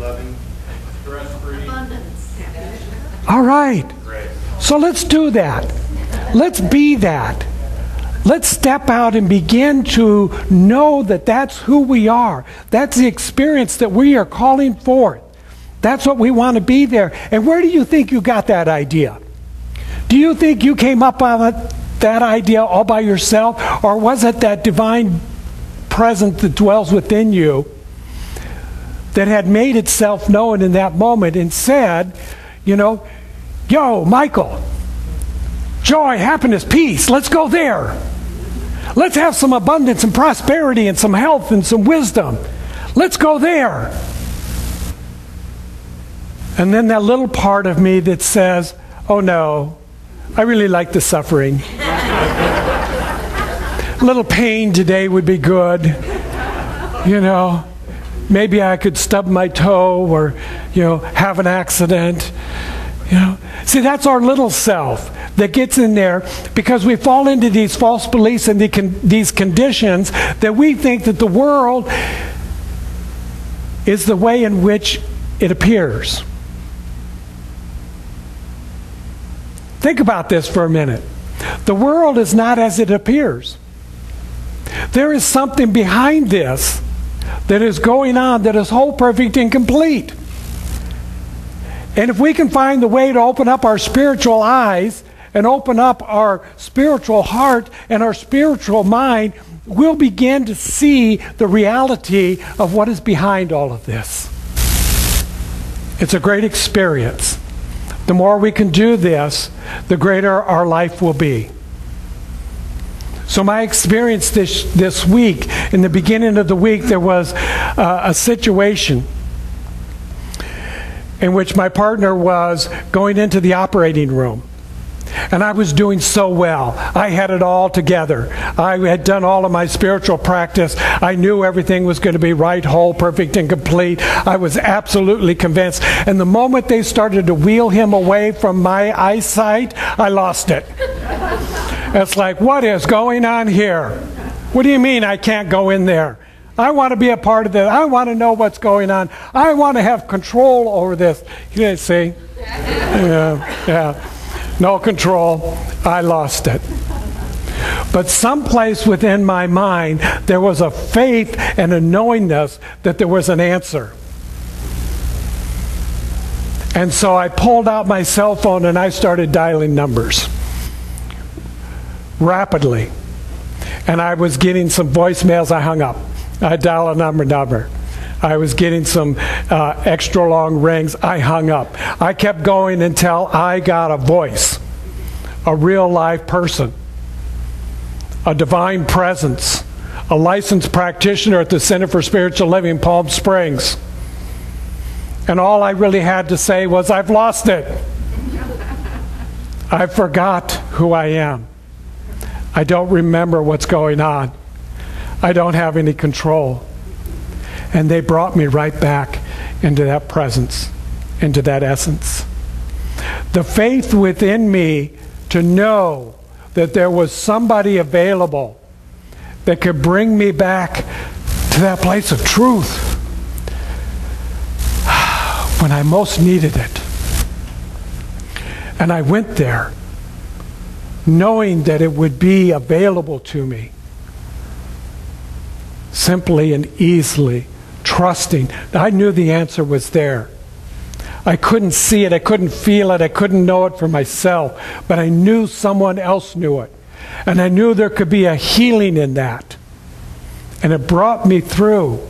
loving, stress-free. Abundance. All right. Great. So let's do that. Let's be that. Let's step out and begin to know that that's who we are. That's the experience that we are calling forth. That's what we want to be there. And where do you think you got that idea? Do you think you came up with that idea all by yourself? Or was it that divine presence that dwells within you that had made itself known in that moment and said, you know, yo, Michael, joy, happiness, peace, let's go there. Let's have some abundance and prosperity and some health and some wisdom. Let's go there. And then that little part of me that says, oh no, I really like the suffering. A little pain today would be good. You know, maybe I could stub my toe or, you know, have an accident. You know, see, that's our little self that gets in there because we fall into these false beliefs and these conditions that we think that the world is the way in which it appears. Think about this for a minute. The world is not as it appears. There is something behind this that is going on that is whole, perfect, and complete. And if we can find the way to open up our spiritual eyes and open up our spiritual heart and our spiritual mind, we'll begin to see the reality of what is behind all of this. It's a great experience. The more we can do this, the greater our life will be. So my experience this week, in the beginning of the week, there was a situation in which my partner was going into the operating room. And I was doing so well. I had it all together. I had done all of my spiritual practice. I knew everything was going to be right, whole, perfect, and complete. I was absolutely convinced. And the moment they started to wheel him away from my eyesight, I lost it. It's like, what is going on here? What do you mean I can't go in there? I want to be a part of this. I want to know what's going on. I want to have control over this. You see? Yeah. No control. I lost it. But someplace within my mind, there was a faith and a knowingness that there was an answer. And so I pulled out my cell phone and I started dialing numbers rapidly. And I was getting some voicemails. I hung up. I dialed a number. I was getting some extra long rings. I hung up. I kept going until I got a voice, a real live person, a divine presence, a licensed practitioner at the Center for Spiritual Living, Palm Springs. And all I really had to say was, I've lost it. I forgot who I am. I don't remember what's going on. I don't have any control. And they brought me right back into that presence, into that essence. The faith within me to know that there was somebody available that could bring me back to that place of truth when I most needed it. And I went there knowing that it would be available to me, simply and easily, trusting. I knew the answer was there. I couldn't see it, I couldn't feel it, I couldn't know it for myself, but I knew someone else knew it. And I knew there could be a healing in that. And it brought me through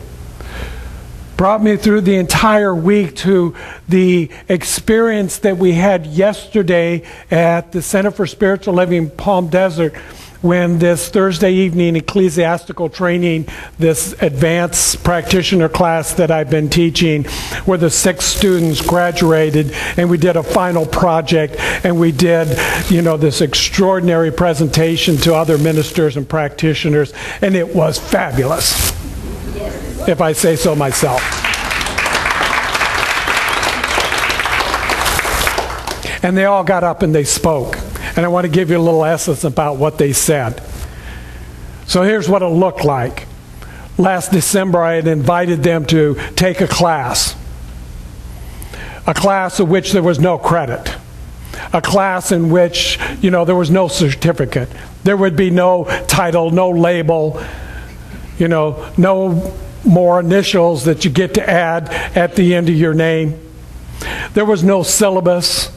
the entire week to the experience that we had yesterday at the Center for Spiritual Living, Palm Desert, when this Thursday evening ecclesiastical training, this advanced practitioner class that I've been teaching, where the 6 students graduated and we did a final project and we did, this extraordinary presentation to other ministers and practitioners, and it was fabulous, if I say so myself. And they all got up and they spoke. And I want to give you a little essence about what they said. So here's what it looked like. Last December, I had invited them to take a class. a class in which there was no credit, a class in which, there was no certificate. There would be no title, no label, no more initials that you get to add at the end of your name. There was no syllabus.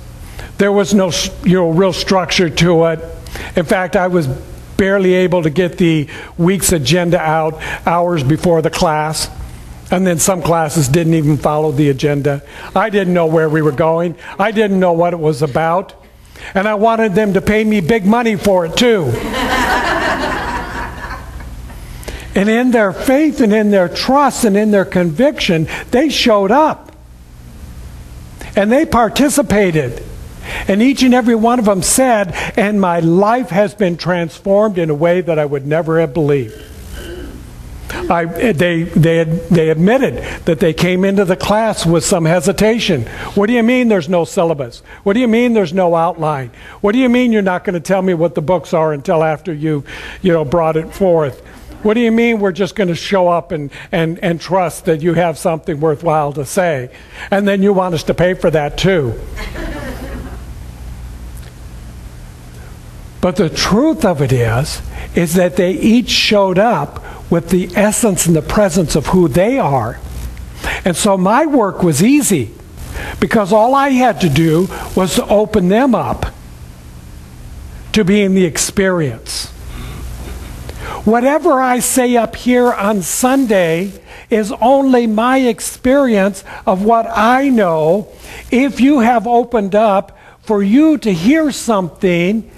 There was no real structure to it. In fact, I was barely able to get the week's agenda out hours before the class. And then some classes didn't even follow the agenda. I didn't know where we were going. I didn't know what it was about. And I wanted them to pay me big money for it too. And in their faith and in their trust and in their conviction, they showed up. And they participated. And each and every one of them said, and my life has been transformed in a way that I would never have believed. They admitted that they came into the class with some hesitation. What do you mean there's no syllabus? What do you mean there's no outline? What do you mean you're not going to tell me what the books are until after you brought it forth? What do you mean we're just going to show up and trust that you have something worthwhile to say? And then you want us to pay for that too. But the truth of it is that they each showed up with the essence and the presence of who they are. And so my work was easy because all I had to do was to open them up to being the experience. Whatever I say up here on Sunday is only my experience of what I know. If you have opened up for you to hear something,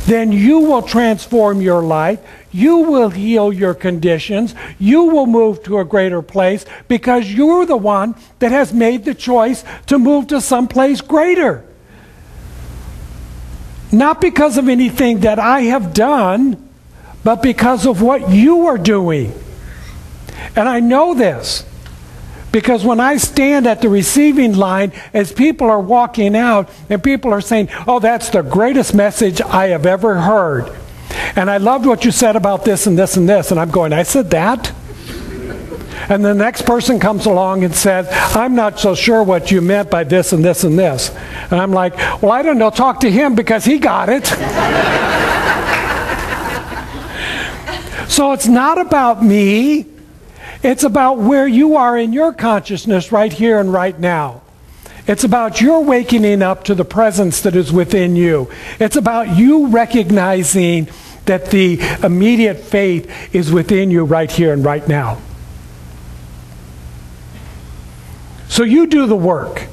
then you will transform your life. You will heal your conditions. You will move to a greater place because you're the one that has made the choice to move to someplace greater. Not because of anything that I have done, but because of what you are doing. And I know this because when I stand at the receiving line as people are walking out and people are saying, oh, that's the greatest message I have ever heard. And I loved what you said about this and this and this. And I'm going, I said that? And the next person comes along and says, I'm not so sure what you meant by this and this and this. And I'm like, well, I don't know. Talk to him because he got it. So it's not about me. It's about where you are in your consciousness right here and right now. It's about your wakening up to the presence that is within you. It's about you recognizing that the immediate faith is within you right here and right now. So you do the work.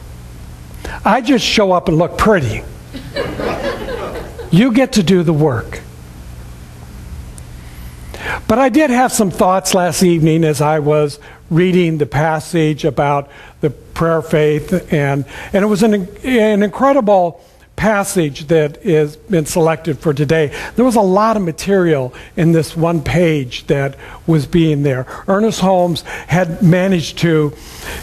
I just show up and look pretty. You get to do the work. But I did have some thoughts last evening as I was reading the passage about the prayer faith, and it was an incredible passage that has been selected for today. There was a lot of material in this one page that was being there. Ernest Holmes had managed to,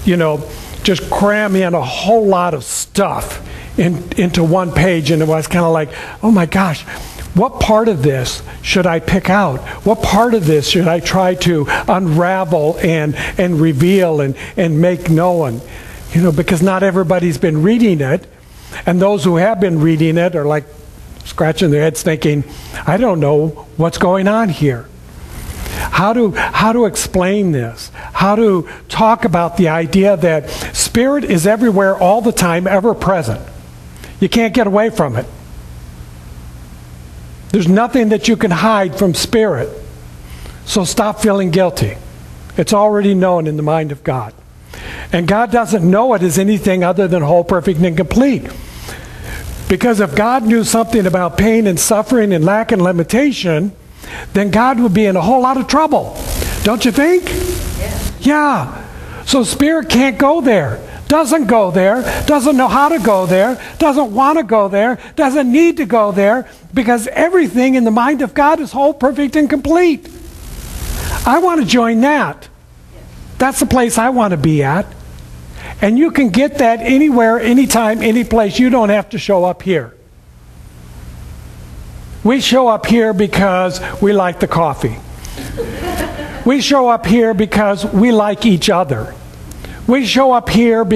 just cram in a whole lot of stuff into one page, and it was kind of like, oh my gosh, what part of this should I pick out? What part of this should I try to unravel and reveal and make known? Because not everybody's been reading it. And those who have been reading it are like scratching their heads thinking, I don't know what's going on here. How to explain this? How to talk about the idea that Spirit is everywhere all the time, ever present. You can't get away from it. There's nothing that you can hide from Spirit. So stop feeling guilty. It's already known in the mind of God. And God doesn't know it as anything other than whole, perfect, and complete. Because if God knew something about pain and suffering and lack and limitation, then God would be in a whole lot of trouble. Don't you think? Yeah. So Spirit can't go there. Doesn't go there, doesn't know how to go there, doesn't want to go there, doesn't need to go there, because everything in the mind of God is whole, perfect, and complete. I want to join that. That's the place I want to be at. And you can get that anywhere, anytime, any place. You don't have to show up here. We show up here because we like the coffee. We show up here because we like each other. We show up here because